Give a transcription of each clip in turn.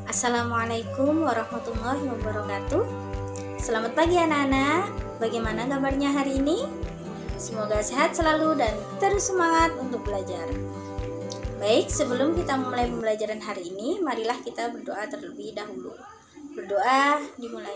Assalamualaikum warahmatullahi wabarakatuh. Selamat pagi anak-anak. Bagaimana kabarnya hari ini? Semoga sehat selalu dan terus semangat untuk belajar. Baik, sebelum kita memulai pembelajaran hari ini, marilah kita berdoa terlebih dahulu. Berdoa dimulai.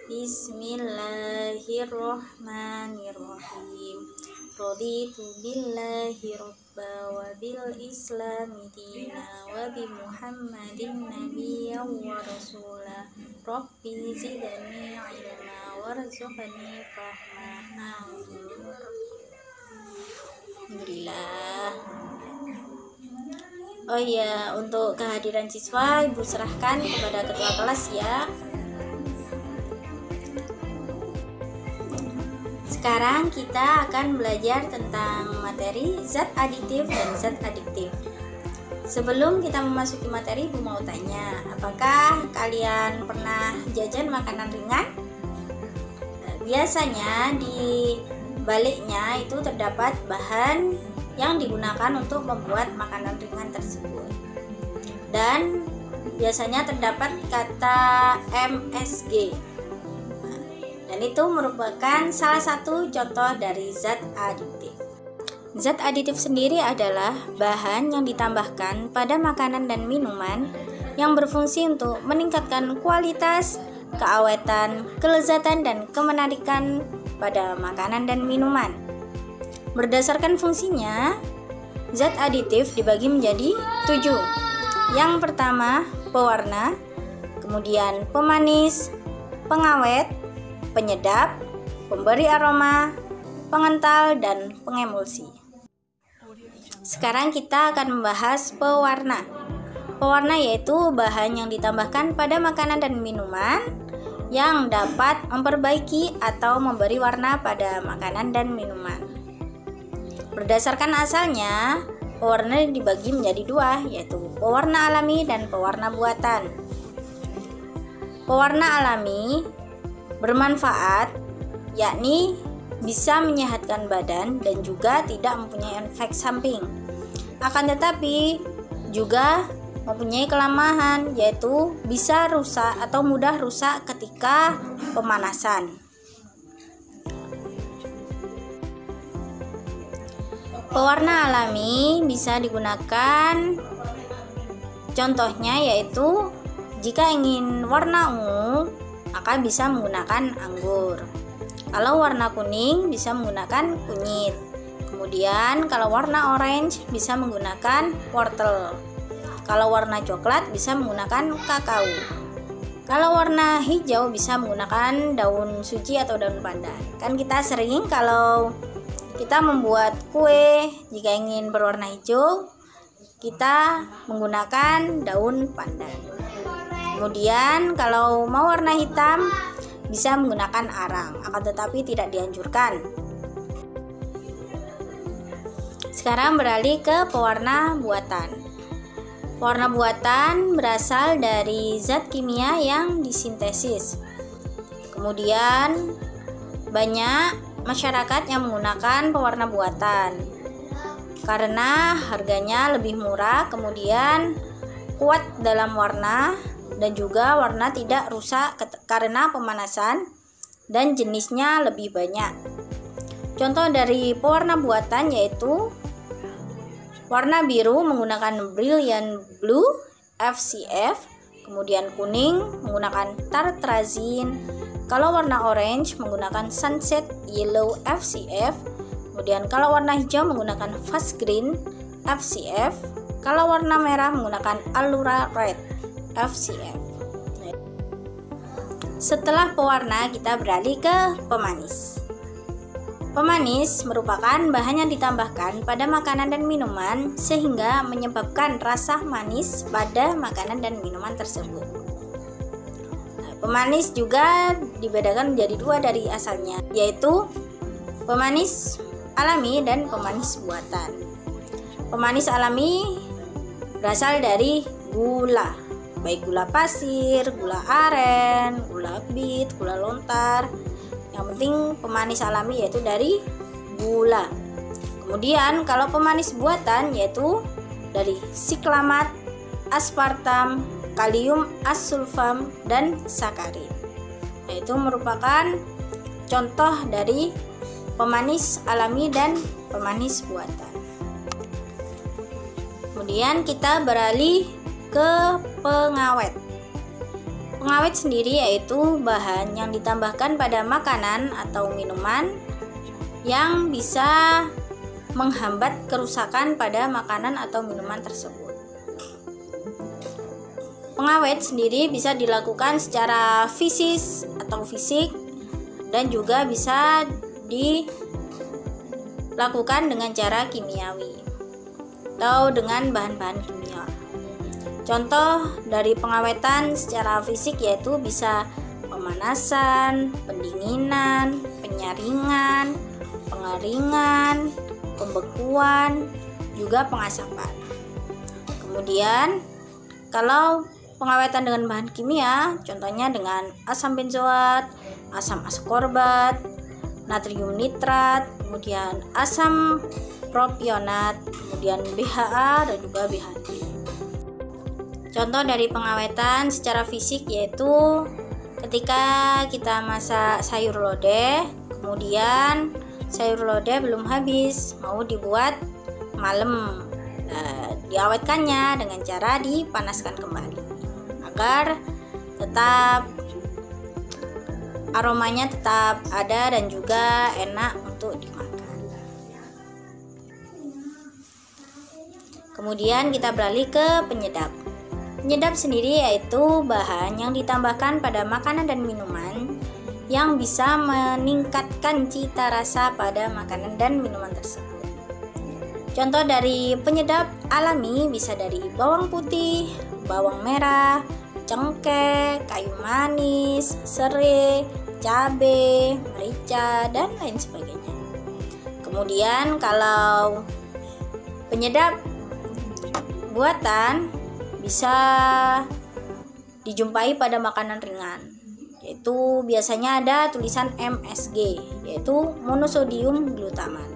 Bismillahirrahmanirrahim. Raditu billahi robba wa bil islami dina wa bi muhammadin nabiyya wa rasulah. Rabbi zidni ilma warzuqni fahma. Alhamdulillah. Oh iya, untuk kehadiran siswa Ibu serahkan kepada ketua kelas ya. Sekarang kita akan belajar tentang materi zat aditif dan zat adiktif. Sebelum kita memasuki materi, Ibu mau tanya, apakah kalian pernah jajan makanan ringan? Biasanya di baliknya itu terdapat bahan yang digunakan untuk membuat makanan ringan tersebut. Dan biasanya terdapat kata MSG. Dan itu merupakan salah satu contoh dari zat aditif. Zat aditif sendiri adalah bahan yang ditambahkan pada makanan dan minuman yang berfungsi untuk meningkatkan kualitas, keawetan, kelezatan, dan kemenarikan pada makanan dan minuman. Berdasarkan fungsinya, zat aditif dibagi menjadi 7. Yang pertama, pewarna, kemudian pemanis, pengawet, penyedap, pemberi aroma, pengental, dan pengemulsi. Sekarang kita akan membahas pewarna. Pewarna yaitu bahan yang ditambahkan pada makanan dan minuman yang dapat memperbaiki atau memberi warna pada makanan dan minuman. Berdasarkan asalnya, pewarna dibagi menjadi 2, yaitu pewarna alami dan pewarna buatan. Pewarna alami bermanfaat, yakni bisa menyehatkan badan dan juga tidak mempunyai efek samping. Akan tetapi juga mempunyai kelemahan, yaitu bisa rusak atau mudah rusak ketika pemanasan. Pewarna alami bisa digunakan, contohnya yaitu jika ingin warna ungu, maka bisa menggunakan anggur. Kalau warna kuning bisa menggunakan kunyit. Kemudian kalau warna orange bisa menggunakan wortel. Kalau warna coklat bisa menggunakan kakao. Kalau warna hijau bisa menggunakan daun suci atau daun pandan. Kan kita sering kalau kita membuat kue, jika ingin berwarna hijau, kita menggunakan daun pandan. Kemudian kalau mau warna hitam bisa menggunakan arang, akan tetapi tidak dianjurkan. Sekarang beralih ke pewarna buatan. Pewarna buatan berasal dari zat kimia yang disintesis. Kemudian banyak masyarakat yang menggunakan pewarna buatan karena harganya lebih murah, kemudian kuat dalam warna, dan juga warna tidak rusak karena pemanasan, dan jenisnya lebih banyak. Contoh dari pewarna buatan yaitu warna biru menggunakan Brilliant Blue FCF, kemudian kuning menggunakan Tartrazine, kalau warna orange menggunakan Sunset Yellow FCF, kemudian kalau warna hijau menggunakan Fast Green FCF, kalau warna merah menggunakan Allura Red FCF. Setelah pewarna, kita beralih ke pemanis. Pemanis merupakan bahan yang ditambahkan pada makanan dan minuman sehingga menyebabkan rasa manis pada makanan dan minuman tersebut. Pemanis juga dibedakan menjadi 2 dari asalnya, yaitu pemanis alami dan pemanis buatan. Pemanis alami berasal dari gula, baik gula pasir, gula aren, gula bit, gula lontar. Yang penting pemanis alami yaitu dari gula. Kemudian kalau pemanis buatan yaitu dari siklamat, aspartam, kalium asulfam, dan sakarin. Yaitu merupakan contoh dari pemanis alami dan pemanis buatan. Kemudian kita beralih ke pengawet. Pengawet sendiri yaitu bahan yang ditambahkan pada makanan atau minuman yang bisa menghambat kerusakan pada makanan atau minuman tersebut. Pengawet sendiri bisa dilakukan secara fisik dan juga bisa dilakukan dengan cara kimiawi atau dengan bahan-bahan kimia. Contoh dari pengawetan secara fisik yaitu bisa pemanasan, pendinginan, penyaringan, pengeringan, pembekuan, juga pengasapan. Kemudian kalau pengawetan dengan bahan kimia, contohnya dengan asam benzoat, asam askorbat, natrium nitrat, kemudian asam propionat, kemudian BHA dan juga BHD. Contoh dari pengawetan secara fisik yaitu ketika kita masak sayur lodeh, kemudian sayur lodeh belum habis, mau dibuat malam. Diawetkannya dengan cara dipanaskan kembali agar tetap aromanya tetap ada dan juga enak untuk dimakan. Kemudian kita beralih ke penyedap. Penyedap sendiri yaitu bahan yang ditambahkan pada makanan dan minuman yang bisa meningkatkan cita rasa pada makanan dan minuman tersebut. Contoh dari penyedap alami bisa dari bawang putih, bawang merah, cengkeh, kayu manis, serai, cabai, merica, dan lain sebagainya. Kemudian kalau penyedap buatan bisa dijumpai pada makanan ringan, yaitu biasanya ada tulisan MSG, yaitu monosodium glutamat,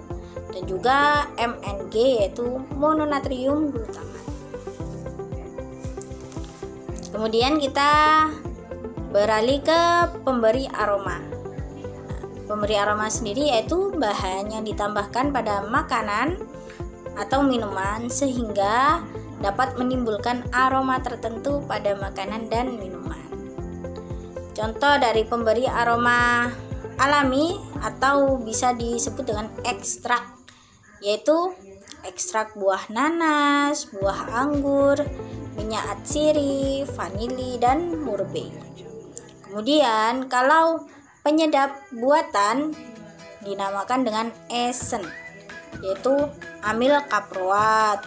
dan juga MNG, yaitu mononatrium glutamat. Kemudian kita beralih ke pemberi aroma. Pemberi aroma sendiri yaitu bahan yang ditambahkan pada makanan atau minuman sehingga dapat menimbulkan aroma tertentu pada makanan dan minuman. Contoh dari pemberi aroma alami atau bisa disebut dengan ekstrak, yaitu ekstrak buah nanas, buah anggur, minyak atsiri, vanili, dan murbe. Kemudian kalau penyedap buatan dinamakan dengan esen, yaitu amil kaproat,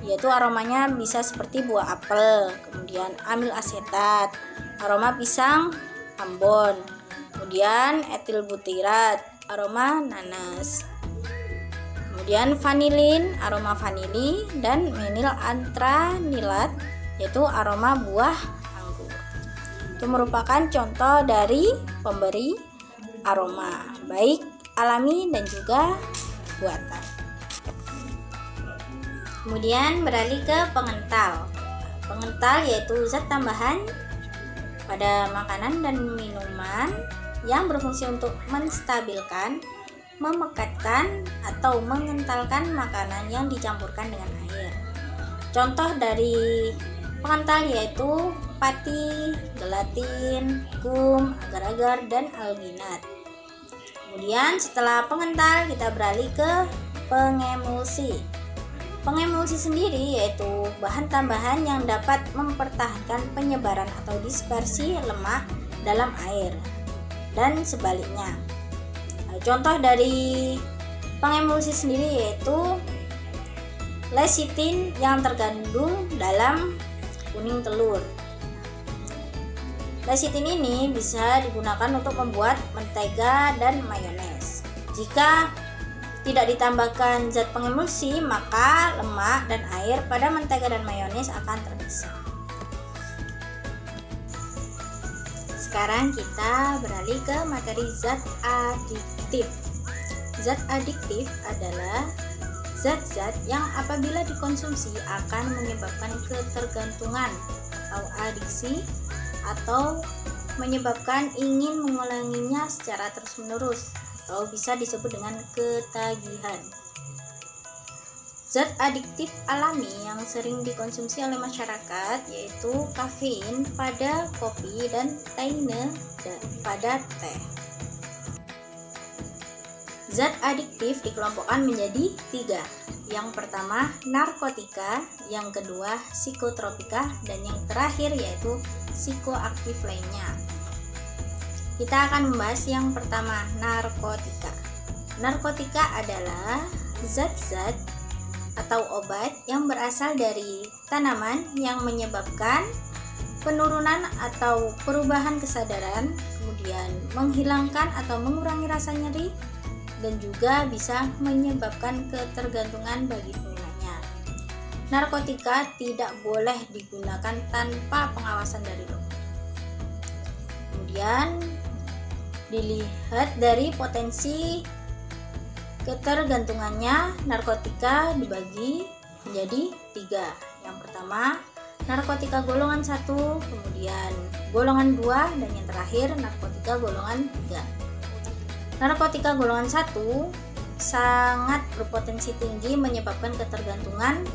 yaitu aromanya bisa seperti buah apel. Kemudian amil asetat, aroma pisang ambon. Kemudian etil butirat, aroma nanas. Kemudian vanilin, aroma vanili, dan menil antranilat, yaitu aroma buah anggur. Itu merupakan contoh dari pemberi aroma, baik alami dan juga buatan. Kemudian beralih ke pengental. Pengental yaitu zat tambahan pada makanan dan minuman yang berfungsi untuk menstabilkan, memekatkan, atau mengentalkan makanan yang dicampurkan dengan air. Contoh dari pengental yaitu pati, gelatin, gum, agar-agar, dan alginat. Kemudian setelah pengental kita beralih ke pengemulsi. Pengemulsi sendiri yaitu bahan tambahan yang dapat mempertahankan penyebaran atau dispersi lemak dalam air dan sebaliknya. Contoh dari pengemulsi sendiri yaitu lecitin yang terkandung dalam kuning telur. Lecitin ini bisa digunakan untuk membuat mentega dan mayones. Jika tidak ditambahkan zat pengemulsi, maka lemak dan air pada mentega dan mayones akan terpisah. Sekarang kita beralih ke materi zat adiktif. Zat adiktif adalah zat-zat yang apabila dikonsumsi akan menyebabkan ketergantungan atau adiksi, atau menyebabkan ingin mengulanginya secara terus-menerus, atau bisa disebut dengan ketagihan. Zat adiktif alami yang sering dikonsumsi oleh masyarakat yaitu kafein pada kopi dan teine pada teh. Zat adiktif dikelompokkan menjadi 3. Yang pertama narkotika, yang kedua psikotropika, dan yang terakhir yaitu psikoaktif lainnya. Kita akan membahas yang pertama, narkotika. Narkotika adalah zat-zat atau obat yang berasal dari tanaman yang menyebabkan penurunan atau perubahan kesadaran, kemudian menghilangkan atau mengurangi rasa nyeri, dan juga bisa menyebabkan ketergantungan bagi penggunanya. Narkotika tidak boleh digunakan tanpa pengawasan dari dokter. Kemudian dilihat dari potensi ketergantungannya, narkotika dibagi menjadi 3. Yang pertama, narkotika golongan 1, kemudian golongan 2, dan yang terakhir narkotika golongan 3. Narkotika golongan 1 sangat berpotensi tinggi menyebabkan ketergantungan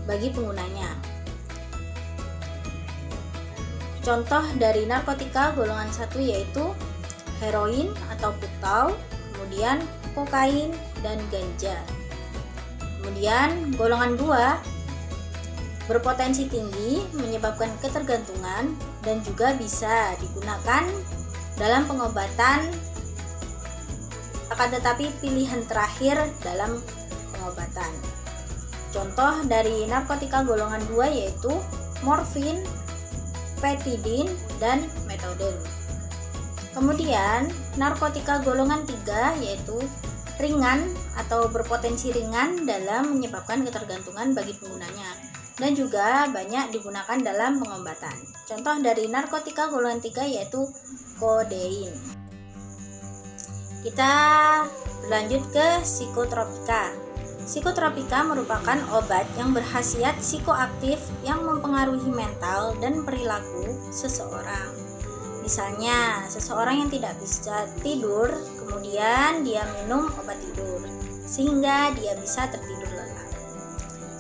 bagi penggunanya. Contoh dari narkotika golongan 1 yaitu heroin atau putau, kemudian kokain dan ganja. Kemudian golongan 2 berpotensi tinggi menyebabkan ketergantungan dan juga bisa digunakan dalam pengobatan, akan tetapi pilihan terakhir dalam pengobatan. Contoh dari narkotika golongan 2 yaitu morfin, petidin, dan metadon. Kemudian narkotika golongan 3 yaitu ringan atau berpotensi ringan dalam menyebabkan ketergantungan bagi penggunanya dan juga banyak digunakan dalam pengobatan. Contoh dari narkotika golongan 3 yaitu kodein. Kita lanjut ke psikotropika. Psikotropika merupakan obat yang berkhasiat psikoaktif yang mempengaruhi mental dan perilaku seseorang. Misalnya, seseorang yang tidak bisa tidur, kemudian dia minum obat tidur, sehingga dia bisa tertidur lelap.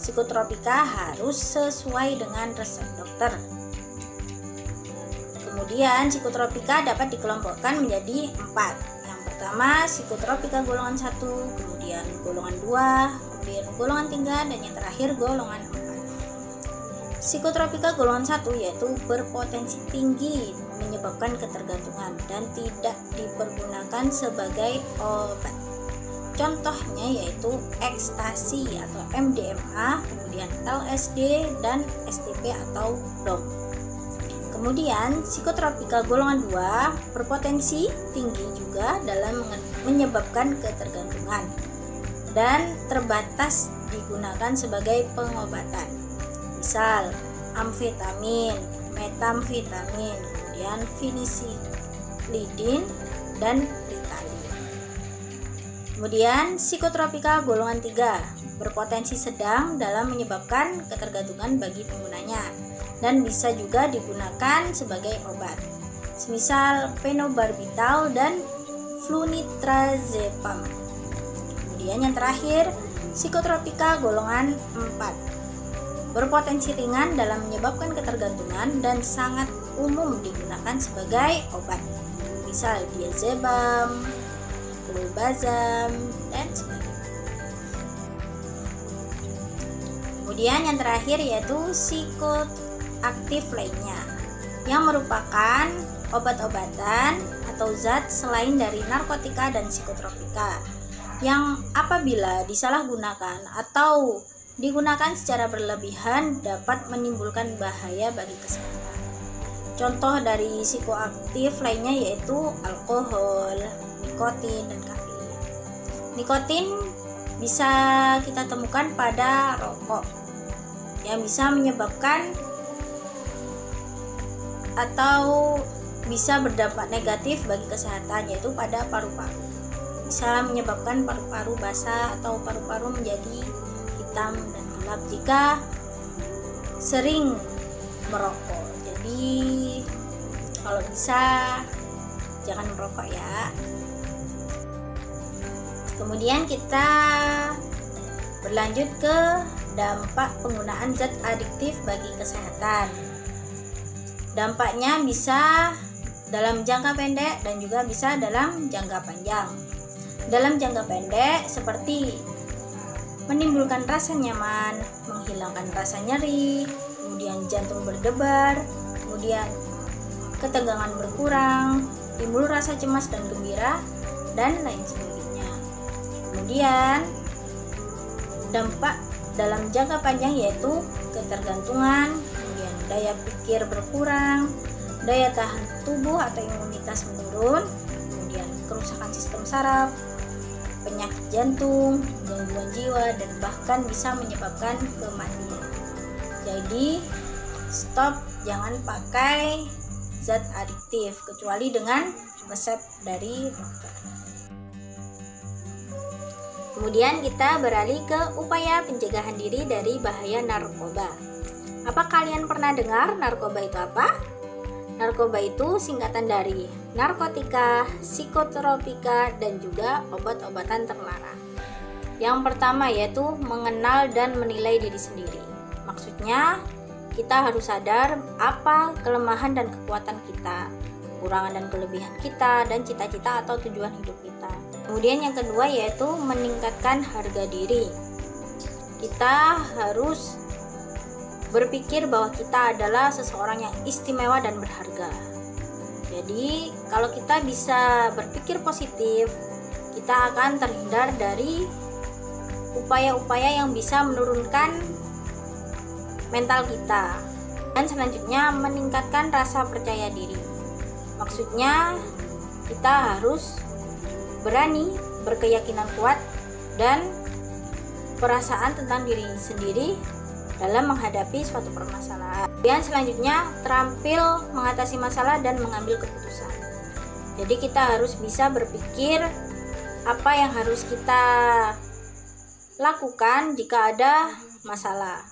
Psikotropika harus sesuai dengan resep dokter. Kemudian, psikotropika dapat dikelompokkan menjadi 4. Yang pertama, psikotropika golongan 1, kemudian golongan 2, kemudian golongan 3, dan yang terakhir golongan 4. Psikotropika golongan 1 yaitu berpotensi tinggi menyebabkan ketergantungan dan tidak dipergunakan sebagai obat. Contohnya yaitu ekstasi atau MDMA, kemudian LSD dan STP atau DOM. Kemudian psikotropika golongan 2 berpotensi tinggi juga dalam menyebabkan ketergantungan dan terbatas digunakan sebagai pengobatan. Misal amfetamin, metamfetamin, kemudian fenisilidin dan ritalin. Kemudian psikotropika golongan 3 berpotensi sedang dalam menyebabkan ketergantungan bagi penggunanya dan bisa juga digunakan sebagai obat. Semisal phenobarbital dan flunitrazepam. Kemudian yang terakhir, psikotropika golongan 4 berpotensi ringan dalam menyebabkan ketergantungan dan sangat umum digunakan sebagai obat. Misal diazepam, clobazam, dan sebagainya. Kemudian yang terakhir yaitu psikoaktif lainnya, yang merupakan obat-obatan atau zat selain dari narkotika dan psikotropika yang apabila disalahgunakan atau digunakan secara berlebihan dapat menimbulkan bahaya bagi kesehatan. Contoh dari psikoaktif lainnya yaitu alkohol, nikotin, dan kafein. Nikotin bisa kita temukan pada rokok yang bisa menyebabkan atau bisa berdampak negatif bagi kesehatan yaitu pada paru-paru. Bisa menyebabkan paru-paru basah atau paru-paru menjadi hitam dan gelap jika sering merokok. Jadi kalau bisa jangan merokok ya. Kemudian kita berlanjut ke dampak penggunaan zat adiktif bagi kesehatan. Dampaknya bisa dalam jangka pendek dan juga bisa dalam jangka panjang. Dalam jangka pendek seperti menimbulkan rasa nyaman, menghilangkan rasa nyeri, kemudian jantung berdebar, kemudian ketegangan berkurang, timbul rasa cemas dan gembira, dan lain sebagainya. Kemudian dampak dalam jangka panjang yaitu ketergantungan, kemudian daya pikir berkurang, daya tahan tubuh atau imunitas menurun, kemudian kerusakan sistem saraf, penyakit jantung, gangguan jiwa, dan bahkan bisa menyebabkan kematian. Jadi stop, jangan pakai zat adiktif kecuali dengan resep dari dokter. Kemudian kita beralih ke upaya pencegahan diri dari bahaya narkoba. Apa kalian pernah dengar narkoba itu apa? Narkoba itu singkatan dari narkotika, psikotropika, dan juga obat-obatan terlarang. Yang pertama yaitu mengenal dan menilai diri sendiri. Maksudnya kita harus sadar apa kelemahan dan kekuatan kita, kekurangan dan kelebihan kita, dan cita-cita atau tujuan hidup kita. Kemudian yang kedua yaitu meningkatkan harga diri. Kita harus berpikir bahwa kita adalah seseorang yang istimewa dan berharga. Jadi kalau kita bisa berpikir positif, kita akan terhindar dari upaya-upaya yang bisa menurunkan mental kita. Dan selanjutnya meningkatkan rasa percaya diri. Maksudnya kita harus berani, berkeyakinan kuat, dan perasaan tentang diri sendiri dalam menghadapi suatu permasalahan. Dan selanjutnya terampil mengatasi masalah dan mengambil keputusan. Jadi kita harus bisa berpikir apa yang harus kita lakukan jika ada masalah.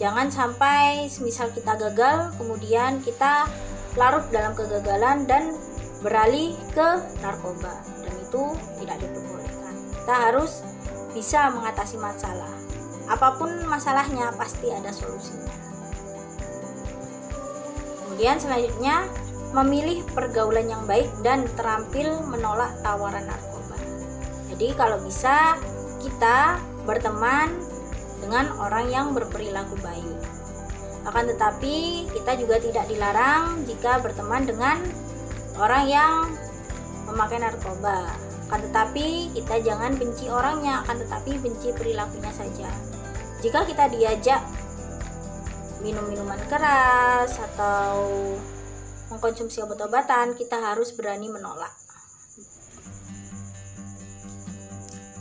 Jangan sampai semisal kita gagal, kemudian kita larut dalam kegagalan dan beralih ke narkoba, dan itu tidak diperbolehkan. Kita harus bisa mengatasi masalah. Apapun masalahnya pasti ada solusinya. Kemudian selanjutnya memilih pergaulan yang baik dan terampil menolak tawaran narkoba. Jadi kalau bisa kita berteman dengan orang yang berperilaku baik. Akan tetapi kita juga tidak dilarang jika berteman dengan orang yang memakai narkoba. Akan tetapi kita jangan benci orangnya, akan tetapi benci perilakunya saja. Jika kita diajak minum minuman keras atau mengkonsumsi obat-obatan, kita harus berani menolak.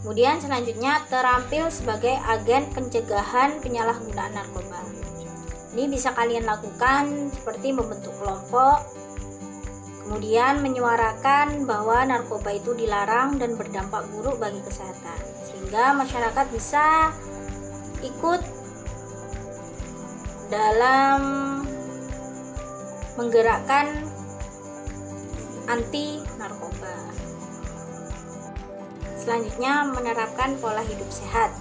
Kemudian selanjutnya terampil sebagai agen pencegahan penyalahgunaan narkoba. Ini bisa kalian lakukan seperti membentuk kelompok, kemudian menyuarakan bahwa narkoba itu dilarang dan berdampak buruk bagi kesehatan, sehingga masyarakat bisa ikut dalam menggerakkan anti narkoba. Selanjutnya menerapkan pola hidup sehat.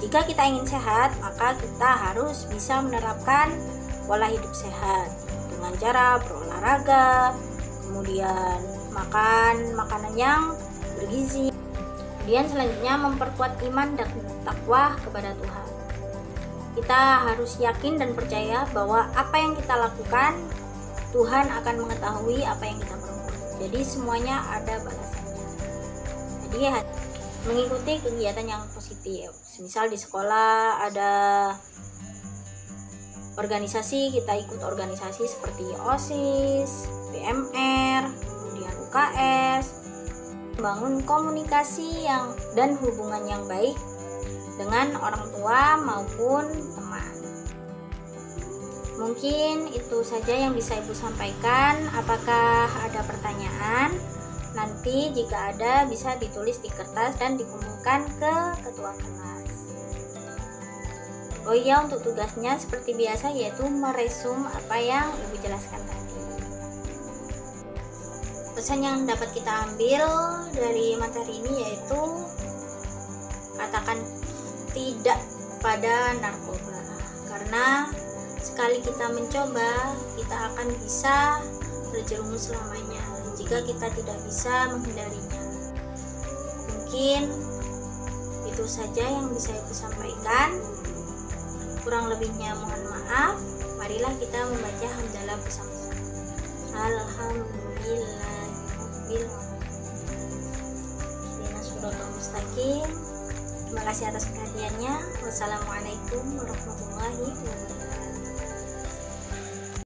Jika kita ingin sehat, maka kita harus bisa menerapkan pola hidup sehat dengan cara berolahraga, kemudian makan makanan yang bergizi. Kemudian selanjutnya memperkuat iman dan takwa kepada Tuhan. Kita harus yakin dan percaya bahwa apa yang kita lakukan, Tuhan akan mengetahui apa yang kita perbuat. Jadi semuanya ada balasannya. Jadi mengikuti kegiatan yang positif. Misal di sekolah ada organisasi, kita ikut organisasi seperti OSIS, BMR, kemudian UKS, membangun komunikasi dan hubungan yang baik dengan orang tua maupun teman. Mungkin itu saja yang bisa Ibu sampaikan. Apakah ada pertanyaan? Nanti jika ada bisa ditulis di kertas dan dikumpulkan ke ketua kelas. Oh iya, untuk tugasnya seperti biasa yaitu meresum apa yang Ibu jelaskan tadi. Pesan yang dapat kita ambil dari materi ini yaitu katakan tidak pada narkoba, karena sekali kita mencoba, kita akan bisa terjerumus selamanya jika kita tidak bisa menghindarinya. Mungkin itu saja yang bisa Ibu sampaikan. Kurang lebihnya mohon maaf. Marilah kita membaca hamdalah bersama-sama. Alhamdulillahirabbil alamin. Terima kasih atas perhatiannya. Wassalamualaikum warahmatullahi wabarakatuh.